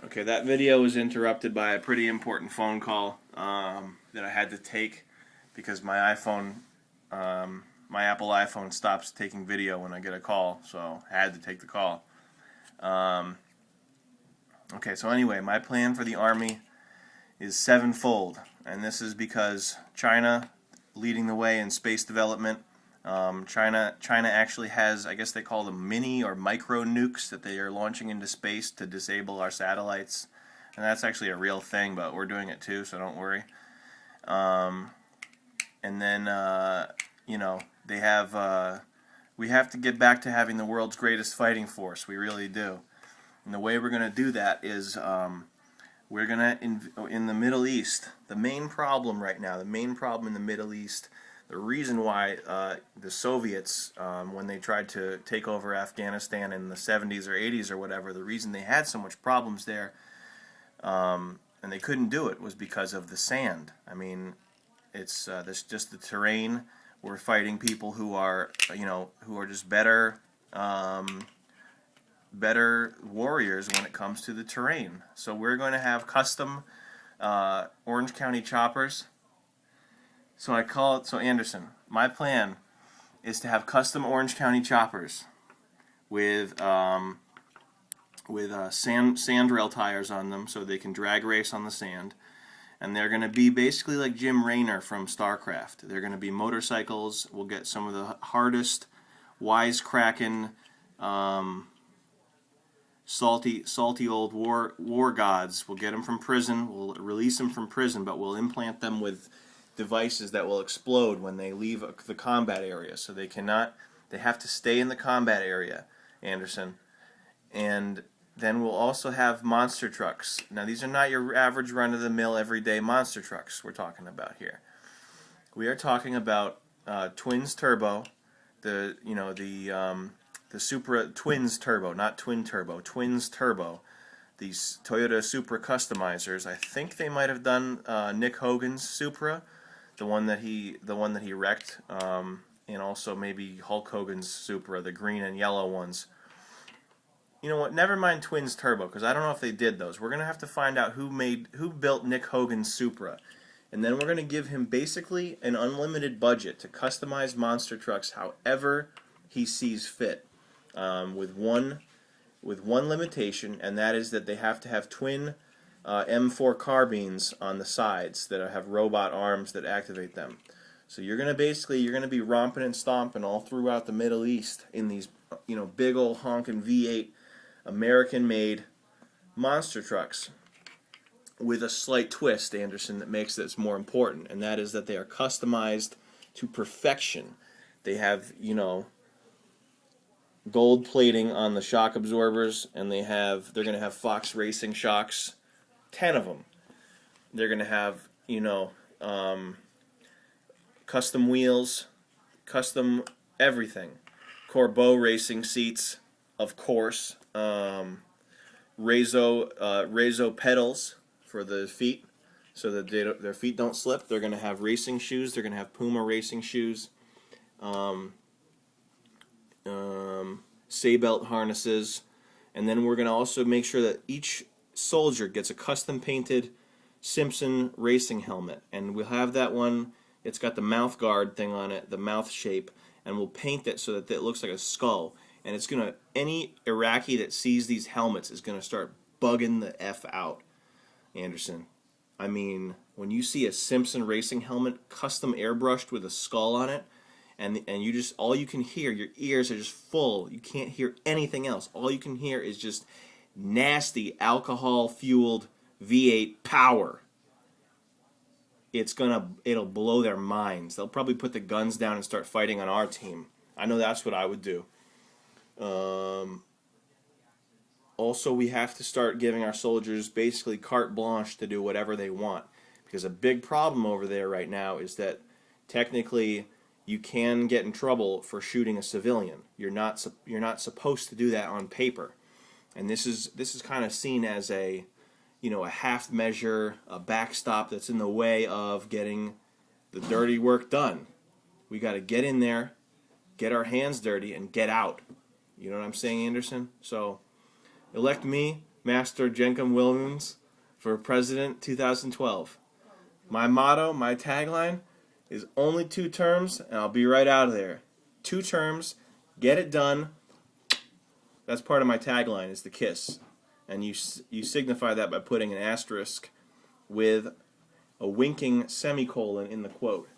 Okay, that video was interrupted by a pretty important phone call that I had to take because my Apple iPhone stops taking video when I get a call, so I had to take the call. Okay, so anyway, my plan for the Army is sevenfold, and this is because China leading the way in space development. China actually has, I guess they call them mini or micro nukes that they are launching into space to disable our satellites, and that's actually a real thing, but we're doing it too, so don't worry. And then they have we have to get back to having the world's greatest fighting force. We really do. And the way we're going to do that is we're going to in the Middle East. The main problem right now, the main problem in the Middle East. The reason why the Soviets, when they tried to take over Afghanistan in the 70s or 80s or whatever, the reason they had so much problems there and they couldn't do it was because of the sand. I mean, it's just the terrain. We're fighting people who are, who are just better warriors when it comes to the terrain. So we're going to have custom Orange County choppers. So Anderson, my plan is to have custom Orange County choppers with sandrail tires on them so they can drag race on the sand. And they're going to be basically like Jim Raynor from StarCraft. They're going to be motorcycles. We'll get some of the hardest, wisecracking, salty old war gods. We'll get them from prison. We'll release them from prison, but we'll implant them with devices that will explode when they leave the combat area. So they have to stay in the combat area, Anderson. And then we'll also have monster trucks. Now these are not your average run-of-the-mill everyday monster trucks we're talking about here. We are talking about Twins Turbo, the Supra Twins Turbo, not Twin Turbo, Twins Turbo. These Toyota Supra customizers. I think they might have done Nick Hogan's Supra, the one that he wrecked, and also maybe Hulk Hogan's Supra, the green and yellow ones. You know what? Never mind Twins Turbo, because I don't know if they did those. We're gonna have to find out who built Nick Hogan's Supra, and then we're gonna give him basically an unlimited budget to customize monster trucks however he sees fit, with one limitation, and that is that they have to have twin M4 carbines on the sides that have robot arms that activate them. So you're gonna be romping and stomping all throughout the Middle East in these big old honking V8 American-made monster trucks with a slight twist, Anderson, that makes this more important, and that is that they are customized to perfection. They have gold plating on the shock absorbers, and they're going to have Fox Racing shocks. 10 of them. They're going to have, custom wheels, custom everything. Corbeau racing seats, of course. Rezo pedals for the feet, so that their feet don't slip. They're going to have racing shoes. They're going to have Puma racing shoes. Seatbelt harnesses. And then we're going to also make sure that each soldier gets a custom painted Simpson racing helmet, and we'll have that one. It's got the mouth guard thing on it, the mouth shape, and we'll paint it so that it looks like a skull. And it's gonna, any Iraqi that sees these helmets is gonna start bugging the F out, Anderson. I mean, when you see a Simpson racing helmet custom airbrushed with a skull on it, and you just, all you can hear, your ears are just full. You can't hear anything else. All you can hear is just nasty alcohol-fueled V8 power. It'll blow their minds. They'll probably put the guns down and start fighting on our team. I know that's what I would do. Also, we have to start giving our soldiers basically carte blanche to do whatever they want, because a big problem over there right now is that technically you can get in trouble for shooting a civilian. You're not supposed to do that on paper. And this is kind of seen as a half measure, a backstop that's in the way of getting the dirty work done. We got to get in there, get our hands dirty, and get out. You know what I'm saying, Anderson? So elect me Master Jenkum Williams for President 2012. My motto, my tagline, is only 2 terms, and I'll be right out of there. 2 terms, get it done. That's part of my tagline, is the kiss. And you signify that by putting an asterisk with a winking semicolon in the quote.